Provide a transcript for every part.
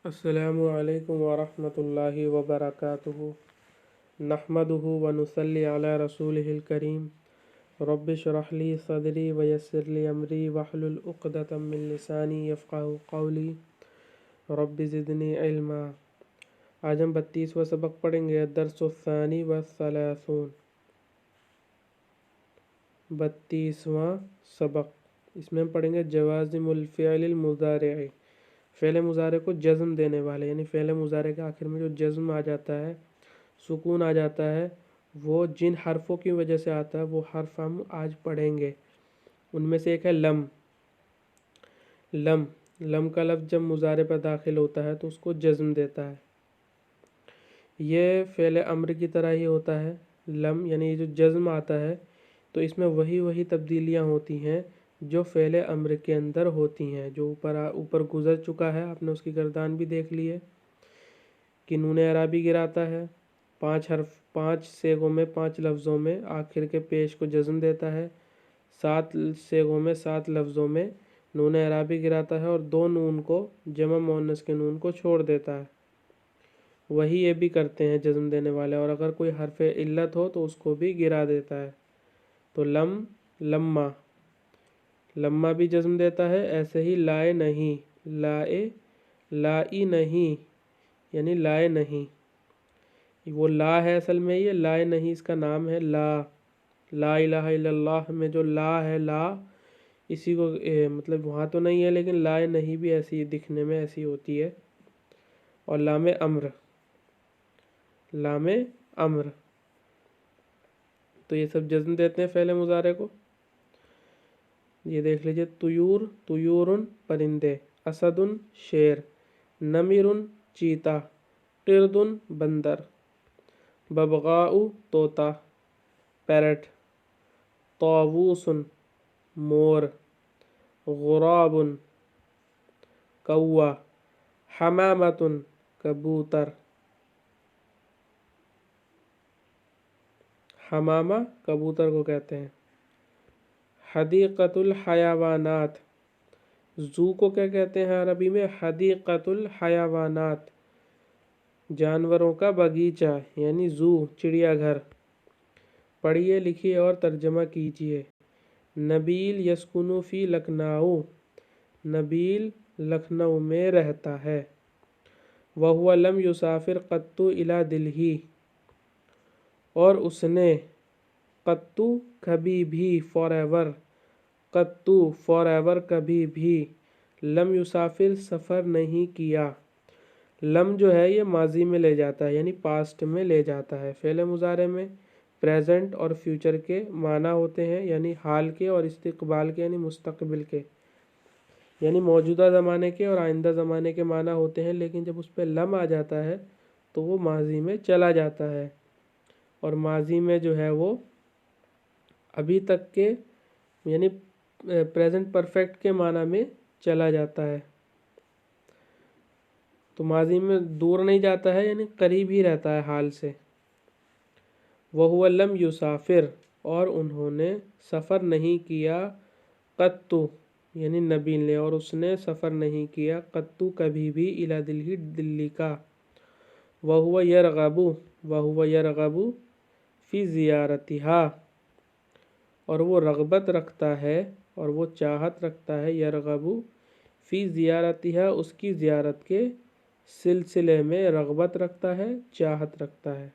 السلام علیکم ورحمۃ اللہ وبرکاتہ نحمدہ ونصلی علی رسولہ الکریم رب اشرح لی صدری ویسر لی امری واحلل عقدۃ من لسانی یفقہوا قولی رب زدنی علما۔ آج ہم 32واں سبق پڑھیں گے، الدرس الثانی والثلاثون، 32واں سبق۔ اس میں ہم پڑھیں گے جوازم الفعل المضارع، فعل مضارع کو جزم دینے والے، یعنی فعل مضارع کے آخر میں جو جزم آ جاتا ہے، سکون آ جاتا ہے، وہ جن حرفوں کی وجہ سے آتا ہے وہ حرف ہم آج پڑھیں گے۔ ان میں سے ایک ہے لم۔ لم کا لفظ جب مضارع پر داخل ہوتا ہے تو اس کو جزم دیتا ہے۔ یہ فعل امر کی طرح ہی ہوتا ہے۔ لم یعنی جو جزم آتا ہے تو اس میں وہی تبدیلیاں ہوتی ہیں جو فعل امر کے اندر ہوتی ہیں، جو اوپر گزر چکا ہے، آپ نے اس کی گردان بھی دیکھ لی ہے کہ نون اعرابی گراتا ہے، 5 صیغوں میں 5 لفظوں میں آخر کے پیش کو جزم دیتا ہے، 7 صیغوں میں 7 لفظوں میں نون اعرابی گراتا ہے اور 2 نون کو جمع مؤنث کے نون کو چھوڑ دیتا ہے۔ وہی یہ بھی کرتے ہیں جزم دینے والے، اور اگر کوئی حرف علت ہو تو اس کو بھی گرا دیتا ہے۔ تو لما بھی جزم دیتا ہے، ایسے ہی لائے نہیں، لائی نہیں، یعنی لائے نہیں، وہ لا ہے اصل میں، یہ لائے نہیں اس کا نام ہے۔ لا الہ الا اللہ میں جو لا ہے، لا اسی کو مطلب وہاں تو نہیں ہے لیکن لائے نہیں بھی ایسی دکھنے میں ایسی ہوتی ہے۔ اور لام امر، تو یہ سب جزم دیتے ہیں فعل مضارع کو۔ یہ دیکھ لیجئے، طیورن پرندے، اسدن شیر، نمرن چیتا، قردن بندر، ببغاء طوطا پیرٹ، طاووسن مور، غرابن کوا، حمامتن کبوتر۔ حمامہ کبوتر کو کہتے ہیں۔ حدیقۃ الحیوانات، زو کو کیا کہتے ہیں عربی میں؟ حدیقۃ الحیوانات، جانوروں کا باغیچہ یعنی زو، چڑیا گھر۔ پڑھیے، لکھیے اور ترجمہ کیجیے۔ نبیل یسکن فی لکھنؤ، نبیل لکھنؤ میں رہتا ہے۔ وہو لم یسافر قط الی دلہی، اور اس نے قط کبھی بھی، فار ایور، قط فار ایور کبھی بھی، لم یسافر سفر نہیں کیا۔ لم جو ہے یہ ماضی میں لے جاتا ہے، یعنی پاسٹ میں لے جاتا ہے۔ فعل مضارع میں پریزنٹ اور فیوچر کے معنی ہوتے ہیں، یعنی حال کے، اور استقبال کے یعنی مستقبل کے، یعنی موجودہ زمانے کے اور آئندہ زمانے کے معنی ہوتے ہیں، لیکن جب اس پہ لم آ جاتا ہے تو وہ ماضی میں چلا جاتا ہے، اور ماضی میں جو ہے وہ ابھی تک کے یعنی پریزنٹ پرفیکٹ کے معنی میں چلا جاتا ہے۔ تو ماضی میں دور نہیں جاتا ہے، یعنی قریب ہی رہتا ہے حال سے۔ وَهُوَ لَمْ يُسَافِرْ، اور انہوں نے سفر نہیں کیا، قط یعنی نبی نے، اور اس نے سفر نہیں کیا، قط کبھی بھی، الی دلہی دلی کا۔ وَهُوَ يَرْغَبُ فی زیارتہا، اور وہ رغبت رکھتا ہے اور وہ چاہت رکھتا ہے، یرغب فی زیارتہا، اس کی زیارت کے سلسلے میں رغبت رکھتا ہے، چاہت رکھتا ہے۔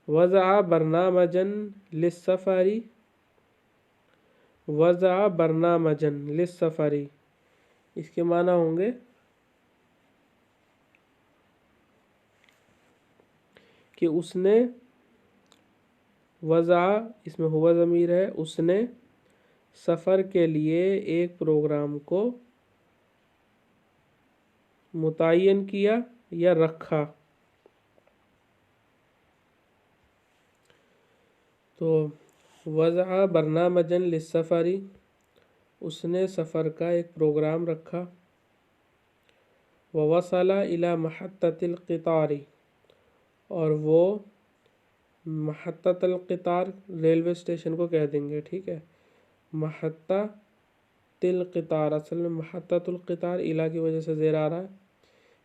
وضع برنامجا للسفر، وضع برنامجا للسفر، اس کے معنی ہوں گے کہ اس نے، وضع اس میں ہوا ضمیر ہے، اس نے سفر کے لیے ایک پروگرام کو متعین کیا یا رکھا۔ تو وضع برنامجا للسفر، اس نے سفر کا ایک پروگرام رکھا۔ ووصل الی محطۃ القطار، اور وہ محطۃ القطار ریلوے اسٹیشن کو کہہ دیں گے، ٹھیک ہے۔ محطۃ القطار، اصل میں محطۃ القطار الی کی وجہ سے زیر آ رہا ہے،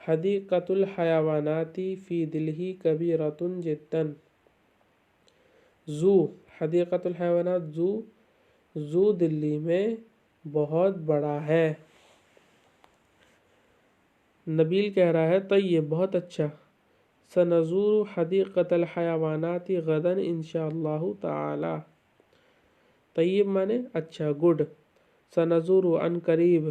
حدیقۃ الحیوانات فی دلہی کبیرۃ جدا. زو، حدیقۃ الحیوانات زو دلی میں بہت بڑا ہے. نبیل کہہ رہا ہے طیب، بہت اچھا. سنزور حدیقۃ الحیوانات غدا انشاء اللہ تعالی. طیب مانے اچھا، گڈ. سنزور ان قریب،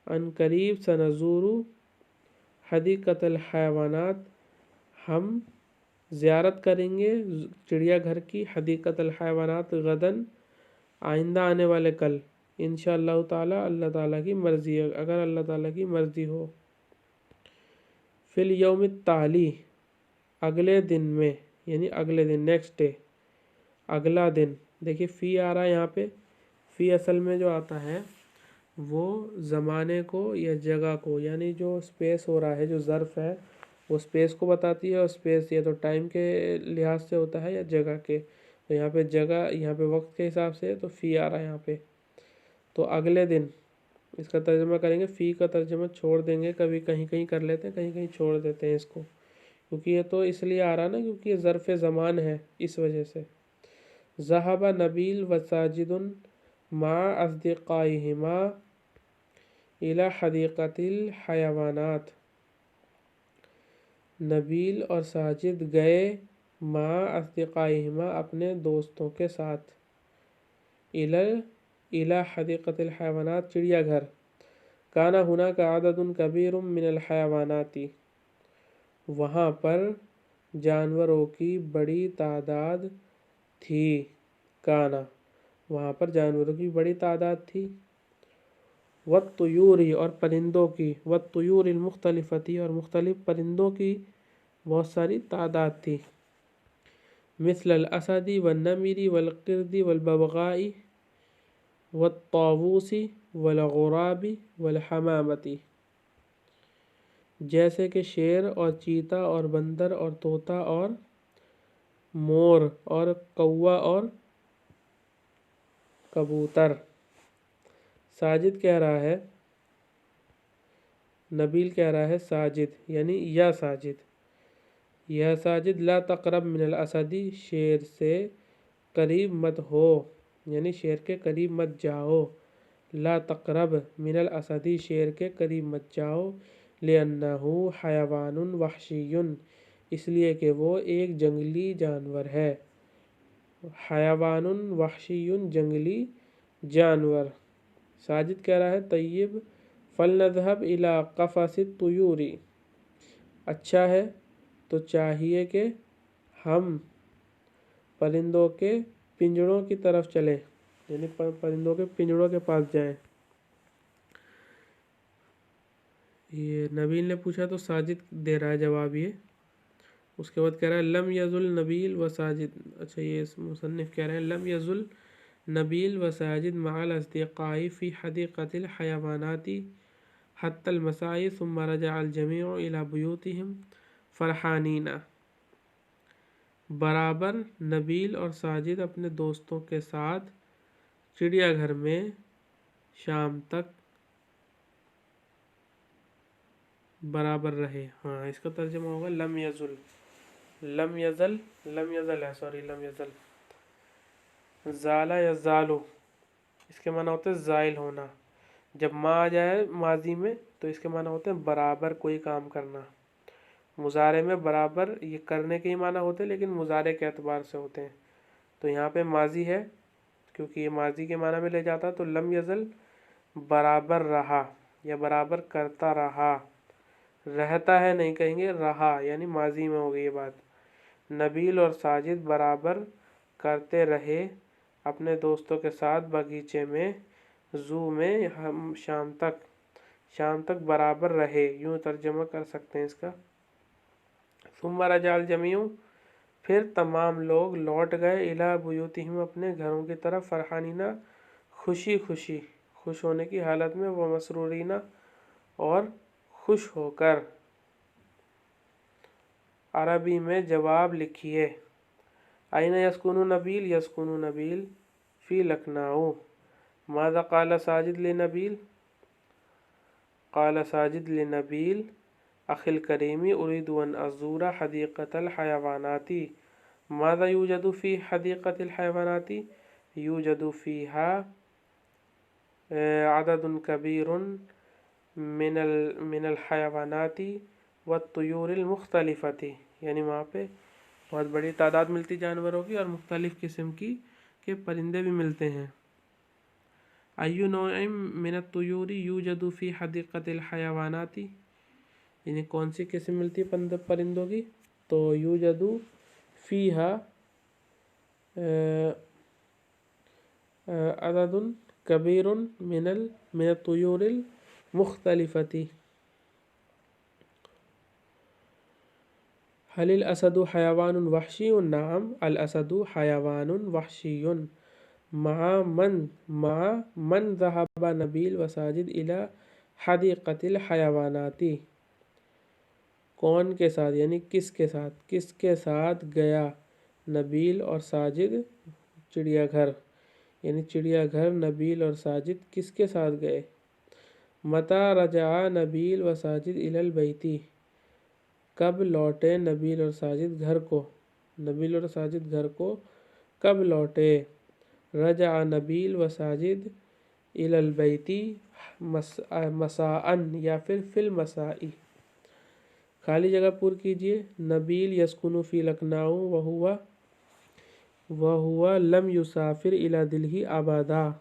ان قریب سنزور حدیقۃ الحیوانات، ہم زیارت کریں گے چڑیا گھر کی. حدیقۃ الحیوانات غدن، آئندہ آنے والے کل. انشاء اللہ تعالی، اللہ تعالیٰ کی مرضی ہے، اگر اللہ تعالیٰ کی مرضی ہو. فی الیوم التالی، اگلے دن میں، یعنی اگلے دن، نیکسٹ ڈے، اگلا دن. دیکھیے فی آ رہا ہے یہاں پہ. فی اصل میں جو آتا ہے وہ زمانے کو یا جگہ کو، یعنی جو اسپیس ہو رہا ہے، جو ظرف ہے وہ اسپیس کو بتاتی ہے، اور اسپیس یا تو ٹائم کے لحاظ سے ہوتا ہے یا جگہ کے. تو یہاں پہ جگہ، یہاں پہ وقت کے حساب سے، تو فی آ رہا ہے یہاں پہ. تو اگلے دن اس کا ترجمہ کریں گے. فی کا ترجمہ چھوڑ دیں گے، کبھی کہیں کہیں کر لیتے ہیں، کہیں کہیں چھوڑ دیتے ہیں اس کو، کیونکہ یہ تو اس لیے آ رہا نا کیونکہ یہ ظرف زمان ہے، اس وجہ سے. ذهب نبیل و ساجد مع اصدقائهما الى حدیقۃ الحیوانات. نبیل اور ساجد گئے مع اصدقائهما، اپنے دوستوں کے ساتھ، الى حدیقۃ الحیوانات، چڑیا گھر. کانا هناك عدد کبیر من الحیوانات، وہاں پر جانوروں کی بڑی تعداد تھی. کانا، وہاں پر جانوروں کی بڑی تعداد تھی. والطیور، اور پرندوں کی. والطیور المختلفۃ، اور مختلف پرندوں کی بہت ساری تعداد تھی. مثل الاسد والنمر والقرد والببغاء والطاووس والغراب والحمامۃ، جیسے کہ شیر اور چیتا اور بندر اور طوطا اور مور اور کوا اور کبوتر. ساجد کہہ رہا ہے، نبیل کہہ رہا ہے ساجد، یعنی یا ساجد، یا ساجد لا تقرب من الاسد، شیر سے قریب مت ہو، یعنی شیر کے قریب مت جاؤ. لا تقرب من الاسد، شیر کے قریب مت جاؤ. لأنہ حیوان وحشی، اس لیے کہ وہ ایک جنگلی جانور ہے. حیوان وحشی، جنگلی جانور. ساجد کہہ رہا ہے طیب. فلنذهب الى قفص الطیور، اچھا ہے تو چاہیے کہ ہم پرندوں کے پنجروں کی طرف چلیں، یعنی پرندوں کے پنجروں کے پاس جائیں. یہ نبیل نے پوچھا تو ساجد دے رہا ہے جواب. یہ اس کے بعد کہہ رہا ہے لم یزل نبیل و ساجد. اچھا، یہ مصنف کہہ رہے ہیں لم یزل نبیل و ساجد مع الاصدقاء فی حدیقۃ الحیوانات حتی المساء ثم رجع الجميع الى بیوتهم فرحانین. برابر نبیل اور ساجد اپنے دوستوں کے ساتھ چڑیا گھر میں شام تک برابر رہے. ہاں، اس کا ترجمہ ہوگا لم یزل. لم یزل، لم یزل ہے، سوری، لم یزل. زالا یا زالو، اس کے معنی ہوتے ہیں زائل ہونا. جب ما آ جائے ماضی میں تو اس کے معنی ہوتے ہیں برابر کوئی کام کرنا. مضارع میں برابر یہ کرنے کے ہی معنی ہوتے ہیں، لیکن مضارع کے اعتبار سے ہوتے ہیں. تو یہاں پہ ماضی ہے کیونکہ یہ ماضی کے معنی میں لے جاتا ہے، تو لم یزل برابر رہا یا برابر کرتا رہا. رہتا ہے نہیں کہیں گے، رہا، یعنی ماضی میں ہوگی یہ بات. نبیل اور ساجد برابر کرتے رہے اپنے دوستوں کے ساتھ باغیچے میں، زو میں، ہم شام تک برابر رہے، یوں ترجمہ کر سکتے ہیں اس کا. ثم رجع الجمیع، پھر تمام لوگ لوٹ گئے، الی بیوتہم، اپنے گھروں کی طرف، فرحانین، خوشی خوش ہونے کی حالت میں، وہ مسرورین، اور خوش ہو کر. عربی میں جواب لکھیے. این یسکن نبیل، یسکن نبیل فی لکھنؤ. ماذا قال ساجد لنبیل؟ قال ساجد لنبیل أخي الكريم أريد أن أزور حديقة الحيوانات ماذا يوجد في حديقة الحيوانات يوجد فيها عدد كبير من الحيوانات والطيور المختلفة یعنی وہاں پہ بہت بڑی تعداد ملتی جانوروں کی اور مختلف قسم کے پرندے بھی ملتے ہیں. أي نوع من الطيور يوجد في حديقة الحيوانات یعنی کون سی قسم ملتی ہے پرندوں کی تو يوجد فيها عدد كبير من الطيور المختلفة. هل الأسد حيوان وحشي؟ نعم الأسد حيوان وحشي. مع من ذهب نبيل وساجد إلى حديقة الحيوانات کون کے ساتھ یعنی کس کے ساتھ گیا نبیل اور ساجد چڑیا گھر یعنی چڑیا گھر نبیل اور ساجد کس کے ساتھ گئے. متى رجع نبیل و ساجد إلى البيت کب لوٹے نبیل اور ساجد گھر کو کب لوٹے. رجع نبیل و ساجد إلى البيت مساء یا پھر فی المساء. خالی جگہ پر کیجئے. نبیل یسکن فی لکھنؤ وہو لم یسافر إلى دلہی ابدا.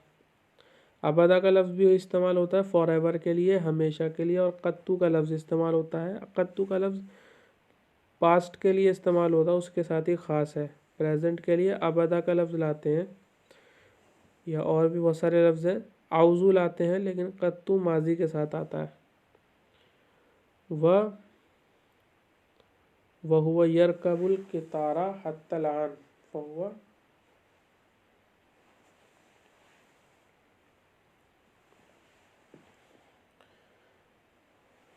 ابدا کا لفظ بھی استعمال ہوتا ہے فار ایور کے لیے ہمیشہ کے لیے اور قطو کا لفظ استعمال ہوتا ہے. قطو کا لفظ پاسٹ کے لیے استعمال ہوتا ہے اس کے ساتھ ہی خاص ہے. پریزنٹ کے لیے ابدا کا لفظ لاتے ہیں یا اور بھی بہت سارے لفظ ہیں. آوزو لاتے ہیں لیکن قطو ماضی کے ساتھ آتا ہے. وَهُوَ يَرْكَبُ الْقِطَارَ حَتَّى الْآنَ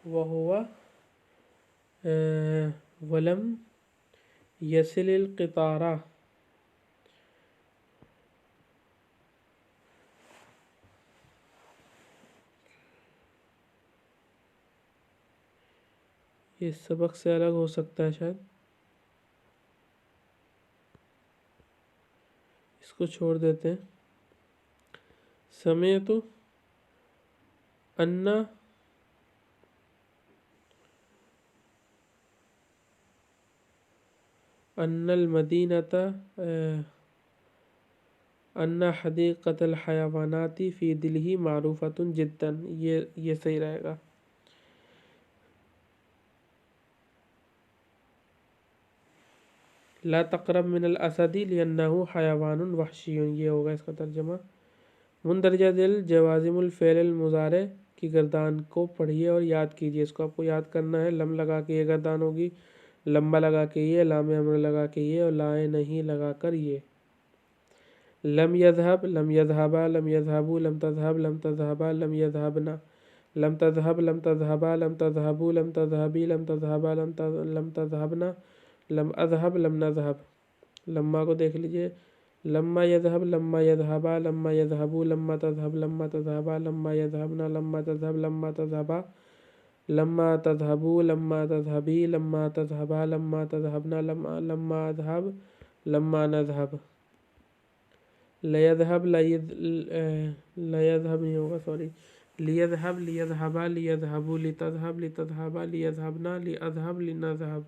وَهُوَ وَلَمْ يَصِلِ الْقِطَارَ یہ سبق سے الگ ہو سکتا ہے شاید اس کو چھوڑ دیتے ہیں. سمعت ان المدینۃ ان حدیقۃ الحیوانات فی دلہی معروفۃ جدا. یہ صحیح رہے گا. لا تقرب من الاسد لانه حیوان وحشی یہ ہوگا اس کا ترجمہ. مندرجہ ذیل جوازم الفعل المضارع کی گردان کو پڑھیے اور یاد کیجیے. اس کو آپ کو یاد کرنا ہے. لم لگا کے یہ گردان ہوگی, لمبا لگا کے یہ, لام امر لگا کے یہ اور لائے نہیں لگا کر یہ. لم یذهب لم یذهبا لم یذهبوا لم تذهب لم تذهبا لم یذهبنا لم تذهب لم تذهبا لم تذهبوا لم تذهبی لم تذهبا لم تذهبنا لم اذهب لم نذهب. لما کو دیکھ لیجئے. لما یذهب لما یذهبا لما یذهبوا لما تذهب لما تذهبا لما یذهبنا لما تذهب لما تذهبا لما تذهبوا لما تذهبی لما تذهبا لما تذهبنا لما اذهب لما نذهب. لیذهب لیذهب نہیں ہوگا سوری. لیذهب لیذهبا لیذهبوا لتذهب لتذهبا لیذهبنا لیذهب لنذهب.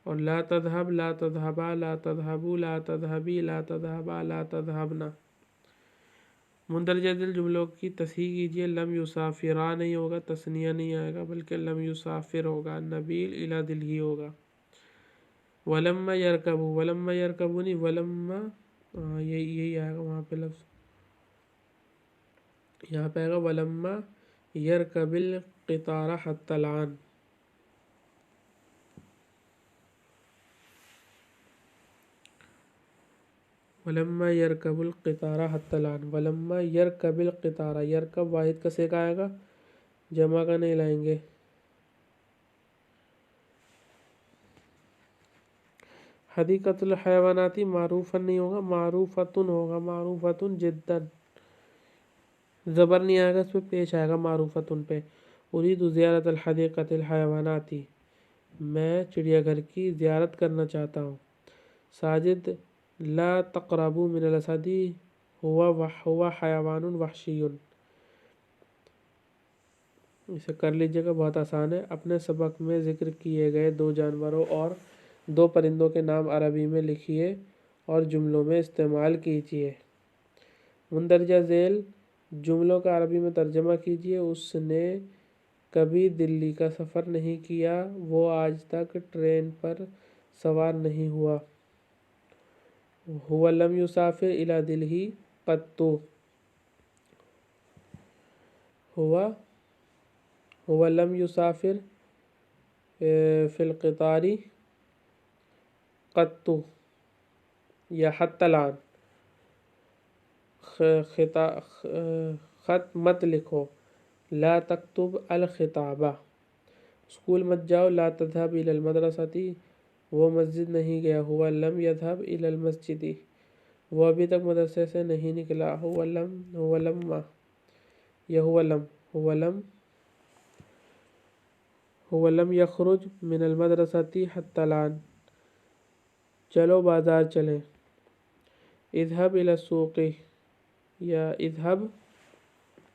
اور لا تذهب لا تذهبا لا تذهبوا لا تذهبی لا تذهبا لا تذهبنا. مندرجہ ذیل جملوں کی تصحیح کیجیے. لم یسافرا نہیں ہوگا, تثنیہ نہیں آئے گا بلکہ لم یسافر ہوگا. نبیل الی دلہی ہوگا. ولما یرکبو ولما یرکبو نہیں ولما یہی آئے گا وہاں پہ لفظ. یہاں پہ آئے گا ولما یرکب القطار حتی الآن. ولما یرکب القطار حتی الآن. ولما یرکب القطار. یرکب واحد کا سیکا آئے گا, جمع کا نہیں لائیں گے. حدیقۃ الحیواناتی معروفن نہیں ہوگا, معروفتن ہوگا. معروفتن جدا. زبر نہیں آئے گا اس پہ، پیش آئے گا معروفتن پہ. اريد زیارت الحدیقۃ الحیواناتی، میں چڑیا گھر کی زیارت کرنا چاہتا ہوں. ساجد لا تقربوا من الاسد هو حیوان وحشی. اسے کر لیجیے گا، بہت آسان ہے. اپنے سبق میں ذکر کیے گئے 2 جانوروں اور 2 پرندوں کے نام عربی میں لکھیے اور جملوں میں استعمال کیجیے. مندرجہ ذیل جملوں کا عربی میں ترجمہ کیجیے. اس نے کبھی دلی کا سفر نہیں کیا، وہ آج تک ٹرین پر سوار نہیں ہوا. هو لم يسافر إلى دلہی قط. هو لم يسافر في القطار قط یا حتی الآن. خط مت لکھو، لا تکتب الخطابہ. اسکول مت جاؤ، لا تذهب إلى المدرسة. وہ مسجد نہیں گیا، هو لم يذهب إلى المسجد. وہ ابھی تک مدرسے سے نہیں نکلا، هو لم یا هو لم يخرج من المدرسة حتى الآن. چلو بازار چلیں، اذهب إلى السوق یا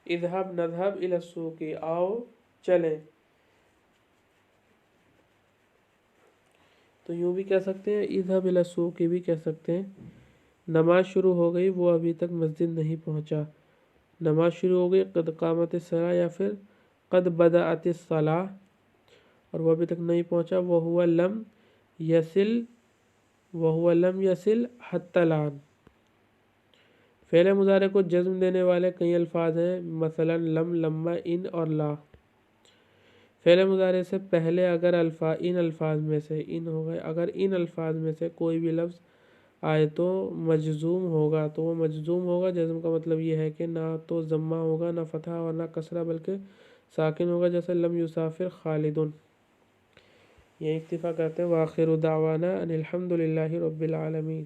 نذهب إلى السوق. آؤ چلیں. تو یوں بھی کہہ سکتے ہیں، اذهب إلى السوق بھی کہہ سکتے ہیں. نماز شروع ہو گئی، وہ ابھی تک مسجد نہیں پہنچا. نماز شروع ہو گئی، قد قامت الصلاۃ یا پھر قد بدأت الصلاۃ، اور وہ ابھی تک نہیں پہنچا. وهو لم يصل حتى الآن. فعل مضارع کو جزم دینے والے کئی الفاظ ہیں، مثلا لم، لما، ان اور لا. فعل مضارع سے پہلے اگر ان الفاظ میں سے اگر ان الفاظ میں سے کوئی بھی لفظ آئے تو مجزوم ہوگا. جزم کا مطلب یہ ہے کہ نہ تو ضمہ ہوگا، نہ فتحہ اور نہ کسرہ، بلکہ ساکن ہوگا، جیسے لم یسافر خالد. یہ اکتفا کرتے ہیں. وآخر دعوانا ان الحمد للہ رب العالمین.